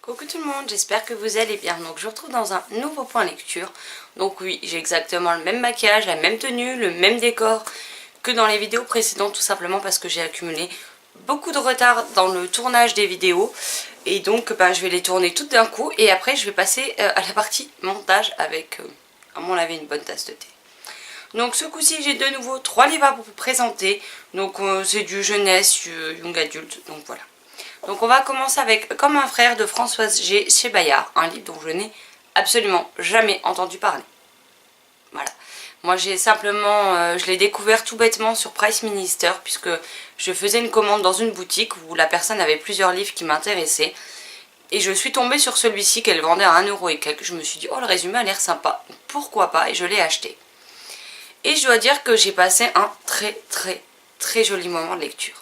Coucou tout le monde, j'espère que vous allez bien. Donc je vous retrouve dans un nouveau point lecture. Donc oui, j'ai exactement le même maquillage, la même tenue, le même décor que dans les vidéos précédentes, tout simplement parce que j'ai accumulé beaucoup de retard dans le tournage des vidéos. Et donc je vais les tourner toutes d'un coup et après je vais passer à la partie montage avec, à mon avis, une bonne tasse de thé. Donc ce coup-ci j'ai de nouveau 3 livres à vous présenter. Donc c'est du jeunesse, young adulte, donc voilà. Donc on va commencer avec Comme un frère de Françoise G. chez Bayard, un livre dont je n'ai absolument jamais entendu parler. Voilà. Moi j'ai simplement, je l'ai découvert tout bêtement sur Price Minister puisque je faisais une commande dans une boutique où la personne avait plusieurs livres qui m'intéressaient. Et je suis tombée sur celui-ci qu'elle vendait à 1€ et quelques. Je me suis dit, oh le résumé a l'air sympa, pourquoi pas, et je l'ai acheté. Et je dois dire que j'ai passé un très joli moment de lecture.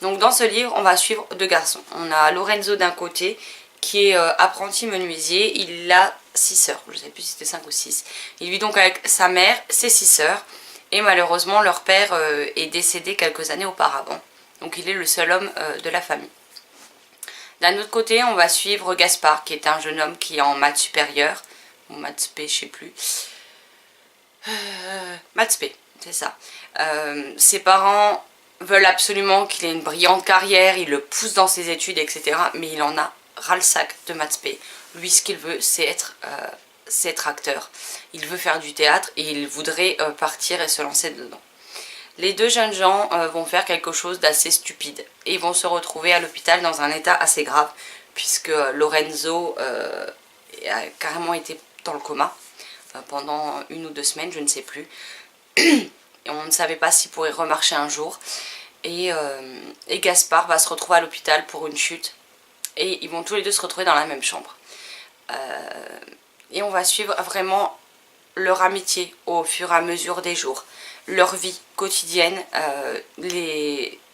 Donc dans ce livre, on va suivre deux garçons. On a Lorenzo d'un côté, qui est apprenti menuisier. Il a 6 sœurs, je ne sais plus si c'était 5 ou 6. Il vit donc avec sa mère, ses 6 sœurs. Et malheureusement, leur père est décédé quelques années auparavant. Donc il est le seul homme de la famille. D'un autre côté, on va suivre Gaspard, qui est un jeune homme qui est en maths supérieure. Ou maths spé, je sais plus. Maths spé, c'est ça. Ses parents veulent absolument qu'il ait une brillante carrière, ils le poussent dans ses études, etc. Mais il en a ras-le-sac de maths spé. Lui, ce qu'il veut, c'est être acteur. Il veut faire du théâtre et il voudrait partir et se lancer dedans. Les deux jeunes gens vont faire quelque chose d'assez stupide et ils vont se retrouver à l'hôpital dans un état assez grave puisque Lorenzo a carrément été dans le coma pendant 1 ou 2 semaines, je ne sais plus. Et on ne savait pas s'il pourrait remarcher un jour. Et Gaspard va se retrouver à l'hôpital pour une chute. Et ils vont tous les deux se retrouver dans la même chambre. Et on va suivre vraiment leur amitié au fur et à mesure des jours. Leur vie quotidienne,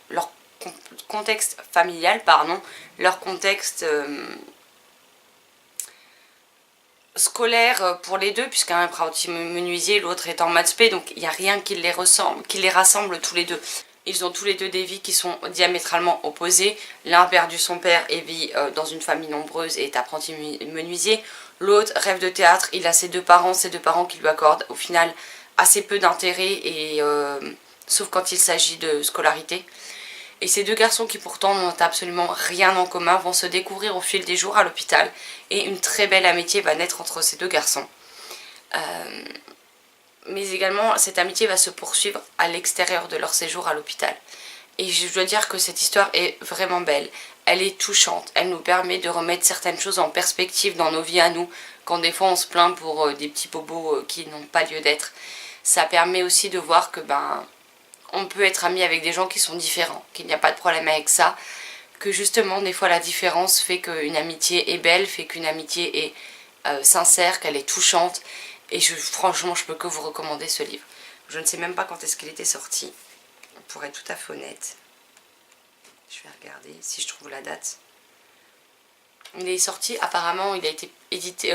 leur contexte familial, leur contexte scolaire pour les deux, puisqu'un est apprenti menuisier, l'autre est en maths spé, donc il n'y a rien qui les rassemble tous les deux. Ils ont tous les deux des vies qui sont diamétralement opposées. L'un a perdu son père et vit dans une famille nombreuse et est apprenti menuisier. L'autre rêve de théâtre, il a ses deux parents qui lui accordent au final assez peu d'intérêt, et sauf quand il s'agit de scolarité. Et ces deux garçons qui pourtant n'ont absolument rien en commun vont se découvrir au fil des jours à l'hôpital. Et une très belle amitié va naître entre ces deux garçons. Mais également, cette amitié va se poursuivre à l'extérieur de leur séjour à l'hôpital. Et je dois dire que cette histoire est vraiment belle. Elle est touchante. Elle nous permet de remettre certaines choses en perspective dans nos vies à nous, quand des fois on se plaint pour des petits bobos qui n'ont pas lieu d'être. Ça permet aussi de voir que on peut être ami avec des gens qui sont différents, qu'il n'y a pas de problème avec ça, que justement des fois la différence fait qu'une amitié est belle, fait qu'une amitié est sincère, qu'elle est touchante. Et franchement, je peux que vous recommander ce livre. Je ne sais même pas quand est-ce qu'il était sorti, pour être tout à fait honnête. Je vais regarder si je trouve la date. Il est sorti, apparemment, il a été édité,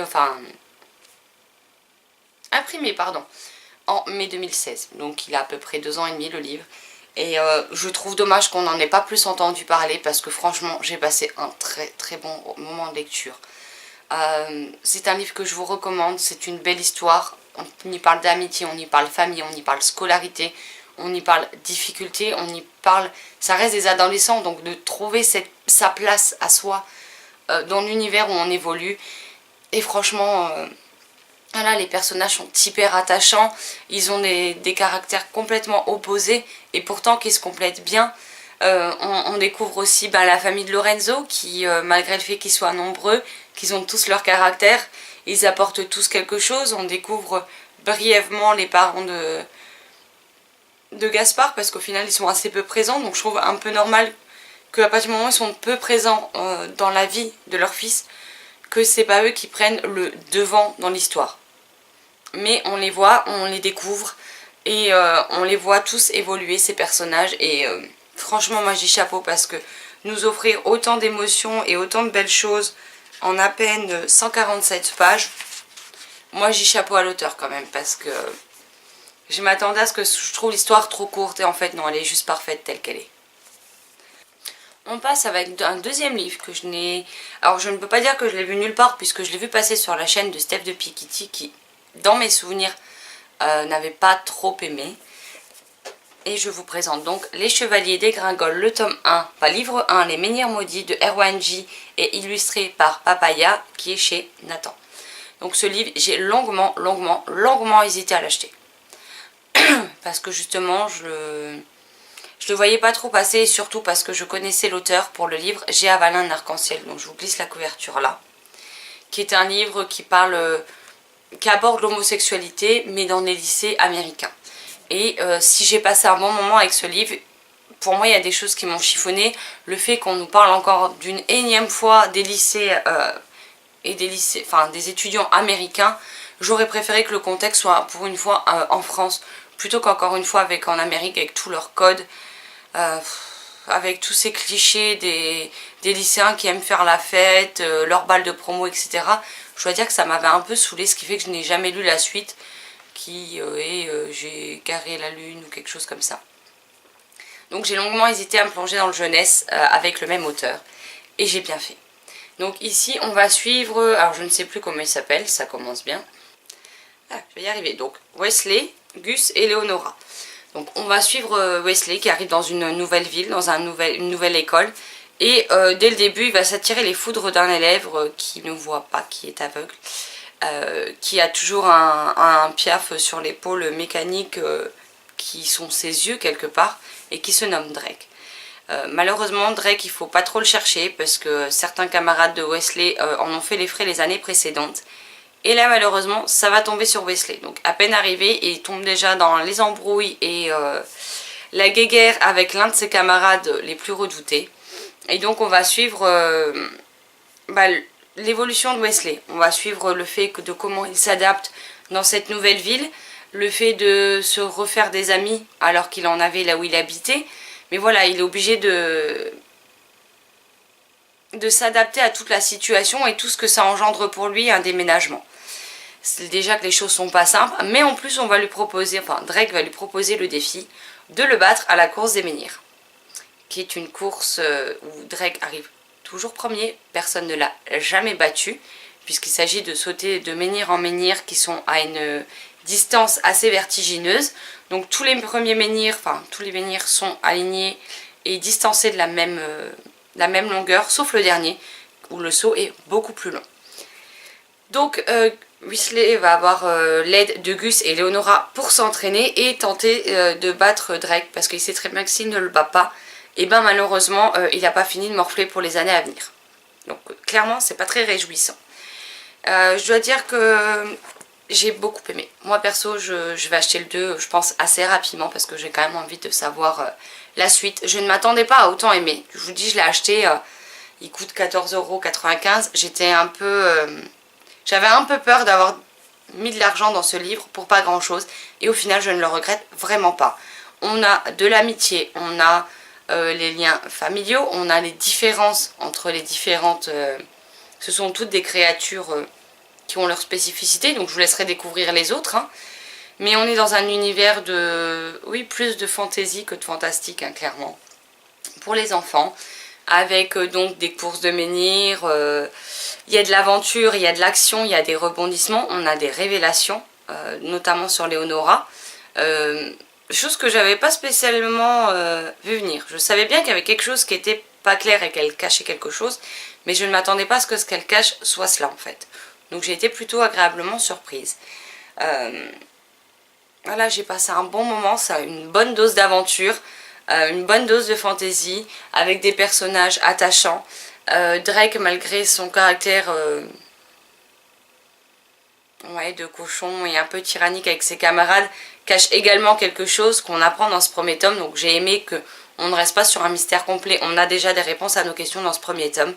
imprimé, pardon, en mai 2016. Donc il a à peu près 2 ans et demi le livre. Et je trouve dommage qu'on n'en ait pas plus entendu parler parce que franchement, j'ai passé un très bon moment de lecture. C'est un livre que je vous recommande, c'est une belle histoire. On y parle d'amitié, on y parle famille, on y parle scolarité, on y parle difficulté, on y parle... Ça reste des adolescents, donc de trouver sa place à soi dans l'univers où on évolue. Et franchement, voilà, les personnages sont hyper attachants, ils ont des caractères complètement opposés et pourtant qui se complètent bien. On découvre aussi la famille de Lorenzo qui, malgré le fait qu'ils soient nombreux, qu'ils ont tous leur caractère, ils apportent tous quelque chose. On découvre brièvement les parents de Gaspard parce qu'au final ils sont assez peu présents, donc je trouve un peu normal qu'à partir du moment où ils sont peu présents dans la vie de leur fils, que c'est pas eux qui prennent le devant dans l'histoire. Mais on les voit, on les découvre et on les voit tous évoluer, ces personnages, et franchement moi je dis chapeau parce que nous offrir autant d'émotions et autant de belles choses en à peine 147 pages, moi je dis chapeau à l'auteur quand même, parce que je m'attendais à ce que je trouve l'histoire trop courte et en fait non, elle est juste parfaite telle qu'elle est. on passe avec un deuxième livre que je n'ai... Alors je ne peux pas dire que je l'ai vu nulle part puisque je l'ai vu passer sur la chaîne de Steph de Piketty qui, dans mes souvenirs, n'avait pas trop aimé. Et je vous présente donc Les Chevaliers Dégringoles, le tome 1, pas livre 1, Les Menhirs Maudits de Erwan J et illustré par Papaya qui est chez Nathan. Donc ce livre, j'ai longuement hésité à l'acheter. Parce que justement, je le voyais pas trop passer, et surtout parce que je connaissais l'auteur pour le livre J'ai avalé un arc-en-ciel. Donc je vous glisse la couverture là. Qui est un livre qui aborde l'homosexualité, mais dans les lycées américains. Et si j'ai passé un bon moment avec ce livre, pour moi il y a des choses qui m'ont chiffonné. Le fait qu'on nous parle encore d'une énième fois des lycées des étudiants américains, j'aurais préféré que le contexte soit pour une fois en France, plutôt qu'encore une fois en Amérique avec tous leurs codes, avec tous ces clichés des lycéens qui aiment faire la fête, leur balle de promo, etc. Je dois dire que ça m'avait un peu saoulé, ce qui fait que je n'ai jamais lu la suite, qui est J'ai garé la lune ou quelque chose comme ça. Donc j'ai longuement hésité à me plonger dans le jeunesse avec le même auteur, et j'ai bien fait. Donc ici on va suivre, alors je ne sais plus comment il s'appelle, ça commence bien. Ah, je vais y arriver. Donc Wesley, Gus et Leonora. Donc on va suivre Wesley qui arrive dans une nouvelle ville, dans une nouvelle école. Et dès le début il va s'attirer les foudres d'un élève qui ne voit pas, qui est aveugle. Qui a toujours un piaf sur l'épaule mécanique qui sont ses yeux quelque part et qui se nomme Drake. Malheureusement Drake il faut pas trop le chercher parce que certains camarades de Wesley en ont fait les frais les années précédentes. Et là malheureusement ça va tomber sur Wesley. Donc à peine arrivé il tombe déjà dans les embrouilles et la guéguerre avec l'un de ses camarades les plus redoutés. Et donc on va suivre l'évolution de Wesley. On va suivre le fait de comment il s'adapte dans cette nouvelle ville. Le fait de se refaire des amis alors qu'il en avait là où il habitait. Mais voilà, il est obligé de s'adapter à toute la situation et tout ce que ça engendre pour lui un déménagement. C'est déjà que les choses sont pas simples, mais en plus on va lui proposer, enfin Drake va lui proposer le défi de le battre à la course des menhirs. Qui est une course où Drake arrive toujours premier, personne ne l'a jamais battu, puisqu'il s'agit de sauter de menhir en menhir qui sont à une distance assez vertigineuse. Donc tous les premiers menhirs, tous les menhirs sont alignés et distancés de la même longueur, sauf le dernier, où le saut est beaucoup plus long. Donc Wesley va avoir l'aide de Gus et Leonora pour s'entraîner et tenter de battre Drake, parce qu'il sait très bien que s'il ne le bat pas, et ben malheureusement il n'a pas fini de morfler pour les années à venir. Donc clairement c'est pas très réjouissant. Je dois dire que j'ai beaucoup aimé. Moi perso je vais acheter le 2 je pense assez rapidement parce que j'ai quand même envie de savoir la suite. Je ne m'attendais pas à autant aimer. Je vous dis je l'ai acheté, il coûte 14,95 €. J'étais un peu... j'avais un peu peur d'avoir mis de l'argent dans ce livre pour pas grand chose. Et au final je ne le regrette vraiment pas. On a de l'amitié, on a les liens familiaux, on a les différences entre les différentes... ce sont toutes des créatures qui ont leur spécificité, donc je vous laisserai découvrir les autres. Hein. Mais on est dans un univers de... oui, plus de fantaisie que de fantastique, hein, clairement. Pour les enfants, avec donc des courses de menhirs, il y a de l'aventure, il y a de l'action, il y a des rebondissements, on a des révélations, notamment sur Leonora. Chose que j'avais pas spécialement vu venir. Je savais bien qu'il y avait quelque chose qui était pas clair et qu'elle cachait quelque chose, mais je ne m'attendais pas à ce que ce qu'elle cache soit cela en fait. Donc j'ai été plutôt agréablement surprise. Voilà, j'ai passé un bon moment, ça, une bonne dose d'aventure, une bonne dose de fantaisie, avec des personnages attachants. Drake, malgré son caractère de cochon et un peu tyrannique avec ses camarades, cache également quelque chose qu'on apprend dans ce premier tome. Donc j'ai aimé qu'on ne reste pas sur un mystère complet, on a déjà des réponses à nos questions dans ce premier tome.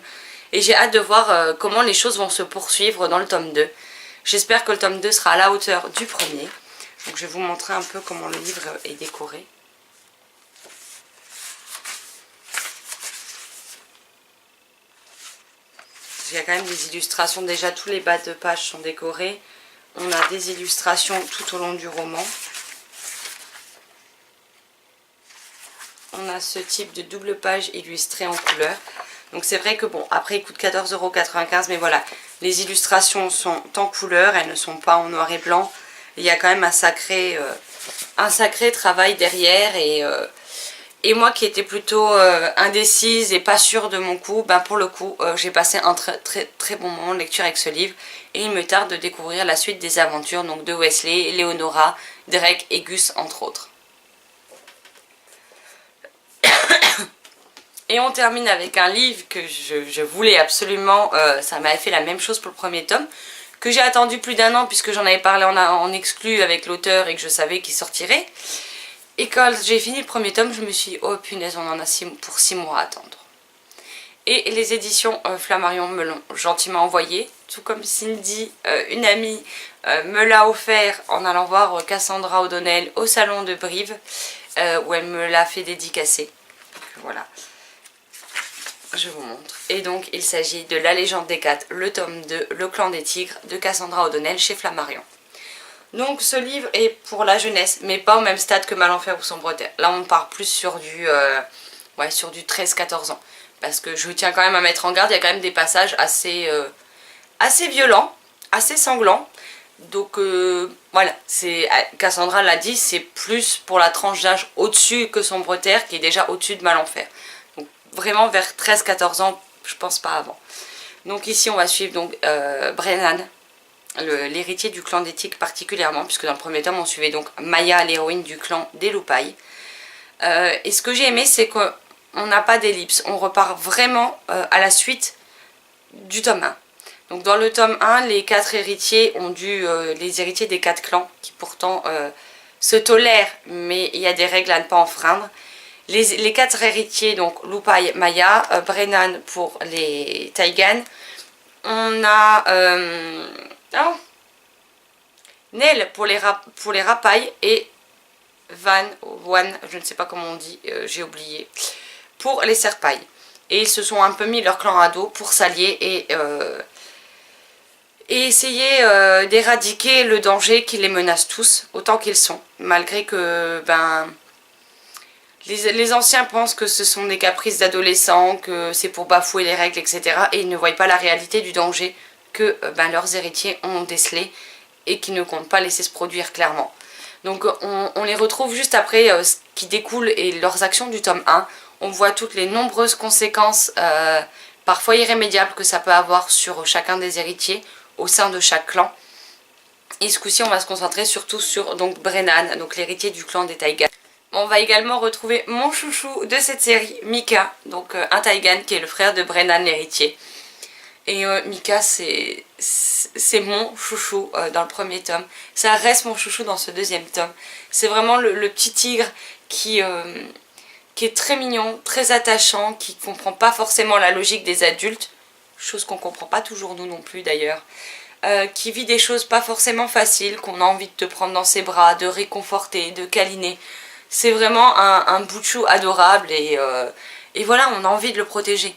Et j'ai hâte de voir comment les choses vont se poursuivre dans le tome 2. J'espère que le tome 2 sera à la hauteur du premier. Donc je vais vous montrer un peu comment le livre est décoré. Il y a quand même des illustrations, déjà tous les bas de page sont décorés. On a des illustrations tout au long du roman. on a ce type de double page illustrée en couleur. Donc c'est vrai que bon, après il coûte 14,95 €, mais voilà, les illustrations sont en couleur, elles ne sont pas en noir et blanc. Il y a quand même un sacré travail derrière et moi qui étais plutôt indécise et pas sûre de mon coup, ben pour le coup j'ai passé un très bon moment de lecture avec ce livre et il me tarde de découvrir la suite des aventures donc de Wesley, Leonora, Drake et Gus entre autres. Et on termine avec un livre que je voulais absolument, ça m'avait fait la même chose pour le premier tome, que j'ai attendu plus d'1 an puisque j'en avais parlé en exclu avec l'auteur et que je savais qu'il sortirait. Et quand j'ai fini le premier tome, je me suis dit, oh punaise, on en a pour 6 mois à attendre. Et les éditions Flammarion me l'ont gentiment envoyé, tout comme Cindy, une amie, me l'a offert en allant voir Cassandra O'Donnell au salon de Brive, où elle me l'a fait dédicacer. Donc, voilà. Je vous montre. Et donc il s'agit de La Légende des 4, le tome 2, Le Clan des Tigres de Cassandra O'Donnell chez Flammarion. Donc ce livre est pour la jeunesse, mais pas au même stade que Malenfer ou Sombre Terre. Là on part plus sur du 13-14 ans. Parce que je tiens quand même à mettre en garde, il y a quand même des passages assez violents, assez sanglants. Donc voilà, Cassandra l'a dit, c'est plus pour la tranche d'âge au-dessus que Sombre Terre, qui est déjà au-dessus de Malenfer. Vraiment vers 13-14 ans, je pense pas avant. Donc ici on va suivre donc Brennan, l'héritier du clan des Tigres particulièrement, puisque dans le premier tome on suivait donc Maya, l'héroïne du clan des Loupailles. Et ce que j'ai aimé, c'est qu'on n'a pas d'ellipse, on repart vraiment à la suite du tome 1. Donc dans le tome 1, les 4 héritiers ont les héritiers des 4 clans, qui pourtant se tolèrent, mais il y a des règles à ne pas enfreindre. Les 4 héritiers, donc Lupai, Maya, Brennan pour les Taigan. On a Nell pour les Rapailles et Van, je ne sais pas comment on dit, j'ai oublié, pour les Serpailles. Et ils se sont un peu mis leur clan à dos pour s'allier et essayer d'éradiquer le danger qui les menace tous, autant qu'ils sont. Malgré que les anciens pensent que ce sont des caprices d'adolescents, que c'est pour bafouer les règles, etc. Et ils ne voient pas la réalité du danger que leurs héritiers ont décelé et qui ne comptent pas laisser se produire clairement. Donc on les retrouve juste après ce qui découle et leurs actions du tome 1. On voit toutes les nombreuses conséquences, parfois irrémédiables, que ça peut avoir sur chacun des héritiers au sein de chaque clan. Et ce coup-ci, on va se concentrer surtout sur donc Brennan, donc l'héritier du clan des Taigan. On va également retrouver mon chouchou de cette série, Mika, donc un Taigan qui est le frère de Brennan l'héritier. Et Mika, c'est mon chouchou dans le premier tome. Ça reste mon chouchou dans ce deuxième tome. C'est vraiment le petit tigre qui est très mignon, très attachant, qui ne comprend pas forcément la logique des adultes, chose qu'on ne comprend pas toujours nous non plus d'ailleurs. Qui vit des choses pas forcément faciles, qu'on a envie de te prendre dans ses bras, de réconforter, de câliner. C'est vraiment un bout de chou adorable et voilà, on a envie de le protéger.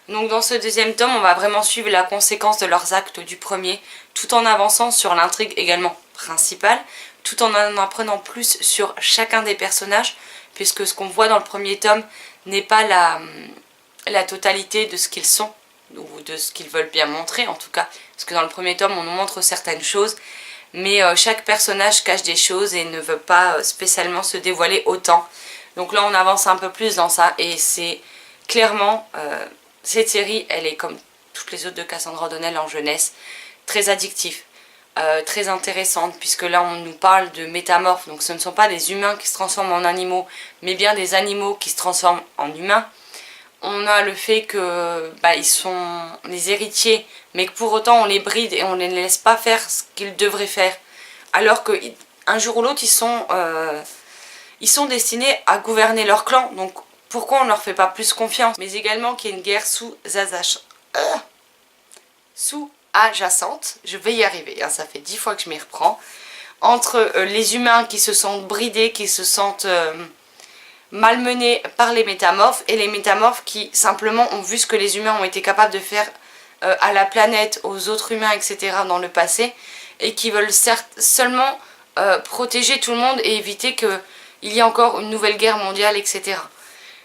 Donc dans ce deuxième tome, on va vraiment suivre la conséquence de leurs actes du premier, tout en avançant sur l'intrigue également principale, tout en apprenant plus sur chacun des personnages, puisque ce qu'on voit dans le premier tome n'est pas la totalité de ce qu'ils sont, ou de ce qu'ils veulent bien montrer en tout cas, parce que dans le premier tome on nous montre certaines choses, mais chaque personnage cache des choses et ne veut pas spécialement se dévoiler autant. Donc là on avance un peu plus dans ça et c'est clairement, cette série elle est comme toutes les autres de Cassandra O'Donnell en jeunesse, très addictive, très intéressante, puisque là on nous parle de métamorphes, donc ce ne sont pas des humains qui se transforment en animaux, mais bien des animaux qui se transforment en humains. On a le fait que ils sont les héritiers, mais que pour autant on les bride et on ne les laisse pas faire ce qu'ils devraient faire. Alors qu'un jour ou l'autre ils sont destinés à gouverner leur clan. Donc pourquoi on ne leur fait pas plus confiance? Mais également qu'il y ait une guerre sous-adjacente, je vais y arriver, hein, ça fait 10 fois que je m'y reprends, entre les humains qui se sentent bridés, qui se sentent malmenés par les métamorphes, et les métamorphes qui simplement ont vu ce que les humains ont été capables de faire à la planète, aux autres humains, etc. dans le passé, et qui veulent seulement protéger tout le monde et éviter qu'il y ait encore une nouvelle guerre mondiale, etc.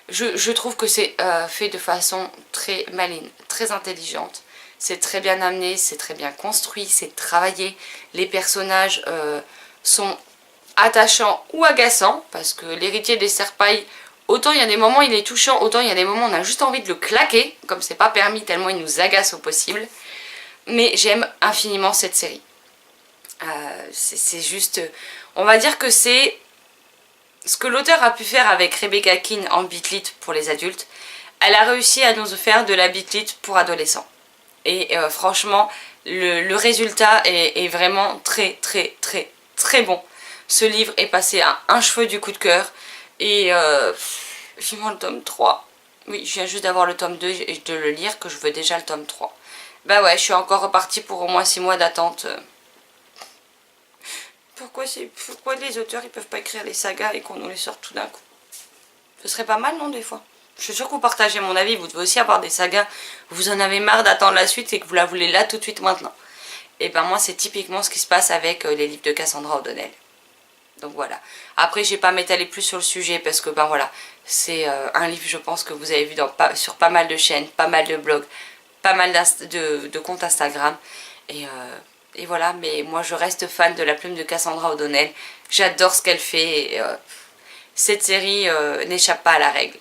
Je trouve que c'est fait de façon très maligne, très intelligente. C'est très bien amené, c'est très bien construit, c'est travaillé. Les personnages sont attachants ou agaçants, parce que l'héritier des Serpailles, autant il y a des moments il est touchant, autant il y a des moments on a juste envie de le claquer, comme c'est pas permis tellement il nous agace au possible. Mais j'aime infiniment cette série. C'est juste... On va dire que c'est ce que l'auteur a pu faire avec Rebecca Keane en Beat Lit pour les adultes. Elle a réussi à nous faire de la Beat Lit pour adolescents. Et franchement, le résultat est vraiment très très très très bon. Ce livre est passé à un cheveu du coup de cœur. Et vivement le tome 3. Oui, je viens juste d'avoir le tome 2 et de le lire que je veux déjà le tome 3. Bah ouais, je suis encore repartie pour au moins 6 mois d'attente. Pourquoi les auteurs ils peuvent pas écrire les sagas et qu'on nous les sorte tout d'un coup? Ce serait pas mal, non, des fois? Je suis sûre que vous partagez mon avis, vous devez aussi avoir des sagas, vous en avez marre d'attendre la suite et que vous la voulez là tout de suite maintenant. Et ben moi c'est typiquement ce qui se passe avec les livres de Cassandra O'Donnell. Donc voilà. Après je vais pas m'étaler plus sur le sujet parce que ben voilà, c'est un livre je pense que vous avez vu sur pas mal de chaînes, pas mal de blogs, pas mal de comptes Instagram. Et voilà, mais moi je reste fan de la plume de Cassandra O'Donnell. J'adore ce qu'elle fait. Et, cette série n'échappe pas à la règle.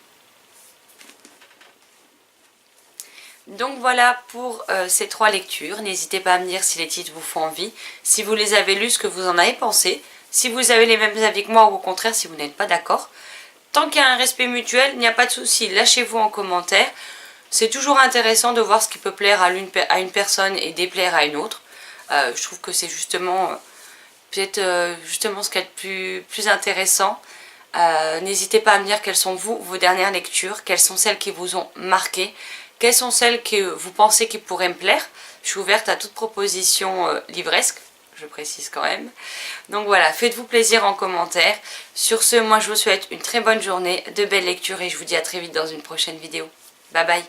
Donc voilà pour ces 3 lectures. N'hésitez pas à me dire si les titres vous font envie. Si vous les avez lus, ce que vous en avez pensé. Si vous avez les mêmes avis que moi ou au contraire si vous n'êtes pas d'accord. Tant qu'il y a un respect mutuel, il n'y a pas de souci. Lâchez-vous en commentaire. C'est toujours intéressant de voir ce qui peut plaire à une personne et déplaire à une autre. Je trouve que c'est justement peut-être justement ce qu'il y a de plus intéressant. N'hésitez pas à me dire quelles sont vos dernières lectures, quelles sont celles qui vous ont marqué, quelles sont celles que vous pensez qui pourraient me plaire. Je suis ouverte à toute proposition livresque, je précise quand même. Donc voilà, faites-vous plaisir en commentaire. Sur ce, moi je vous souhaite une très bonne journée, de belles lectures et je vous dis à très vite dans une prochaine vidéo. Bye bye.